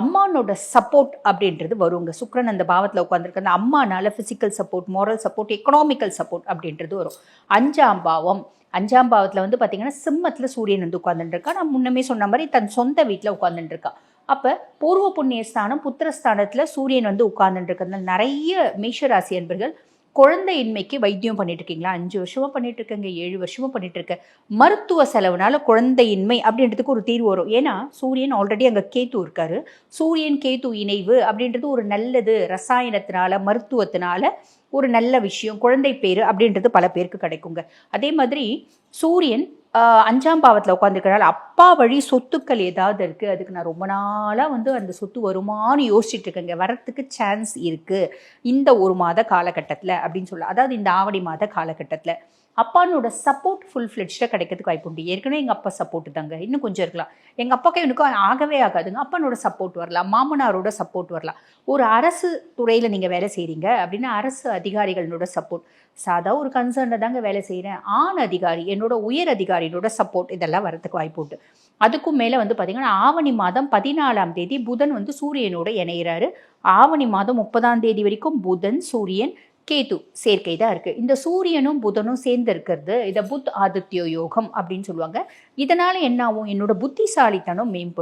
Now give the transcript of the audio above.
அம்மானோட support அப்படின்றது வருங்க. சுக்கிரன் அந்த பாவத்தில் உட்காந்துருக்கு, அந்த அம்மானால physical support, moral support, economical support அப்படின்றது வரும். 5ஆம் பாவம், 5ஆம் பாவத்தில் வந்து பார்த்தீங்கன்னா சிம்மத்தில் சூரியன் வந்து உட்காந்துட்டு இருக்கா. நான் முன்னமே சொன்ன மாதிரி தன் சொந்த வீட்டில் உட்காந்துட்டு இருக்கா. அப்போ பூர்வ புண்ணிய ஸ்தானம் புத்திரஸ்தானத்தில் சூரியன் வந்து உட்கார்ந்துட்டு இருக்கிறதுனால நிறைய மேஷராசி அன்பர்கள் குழந்தையின்மைக்கு வைத்தியம் பண்ணிட்டு இருக்கீங்களா? 5 வருஷமா பண்ணிட்டு இருக்கேங்க, 7 வருஷமா பண்ணிட்டு இருக்கேன். மருத்துவ செலவுனால குழந்தையின்மை அப்படின்றதுக்கு ஒரு தீர்வு வரும். ஏன்னா சூரியன் ஆல்ரெடி அங்கே கேத்து இருக்காரு. சூரியன் கேத்து இணைவு அப்படின்றது ஒரு நல்லது. ரசாயனத்தினால, மருத்துவத்தினால ஒரு நல்ல விஷயம், குழந்தை பேரு அப்படின்றது பல பேருக்கு கிடைக்குங்க. அதே மாதிரி சூரியன் 5ஆம் பாவத்தில் உட்காந்துருக்கனால அப்பா வழி சொத்துக்கள் ஏதாவது இருக்குது, அதுக்கு நான் ரொம்ப நாளாக வந்து அந்த சொத்து வருமானு யோசிச்சுட்டு இருக்கேங்க, வரத்துக்கு சான்ஸ் இருக்குது இந்த ஒரு மாத காலகட்டத்தில் அப்படின்னு சொல்லலாம். அதாவது இந்த ஆவணி மாத காலகட்டத்தில் அப்பானோட சப்போர்ட் ஃபுல் ஃப்ளெட்ஜாக கிடைக்கிறதுக்கு வாய்ப்பு உண்டு. ஏற்கனவே எங்கள் அப்பா சப்போர்ட் தாங்க, இன்னும் கொஞ்சம் இருக்கலாம். எங்கள் அப்பாவுக்கு எனக்கும் ஆகவே ஆகாதுங்க. அப்பனோட சப்போர்ட் வரலாம், மாமனாரோட சப்போர்ட் வரலாம். ஒரு அரசு துறையில் நீங்கள் வேலை செய்கிறீங்க அப்படின்னா அரசு அதிகாரிகளோட சப்போர்ட். சாதா ஒரு கன்சர்னில் தாங்க வேலை செய்கிறேன், ஆண் அதிகாரி, என்னோட உயர் அதிகாரியோட சப்போர்ட், இதெல்லாம் வரதுக்கு வாய்ப்பு உண்டு. அதுக்கும் மேலே வந்து பார்த்திங்கன்னா ஆவணி மாதம் 14ஆம் தேதி புதன் வந்து சூரியனோட இணைகிறாரு. ஆவணி மாதம் 30ஆம் தேதி வரைக்கும் புதன் சூரியன் கேது சேர்க்கை தான் இருக்குது. இந்த சூரியனும் புதனும் சேர்ந்து இருக்கிறது இதை புத் ஆதித்ய யோகம் அப்படின்னு சொல்லுவாங்க. இதனால் என்ன ஆகும்? என்னோட புத்திசாலித்தனம் மேம்படும்.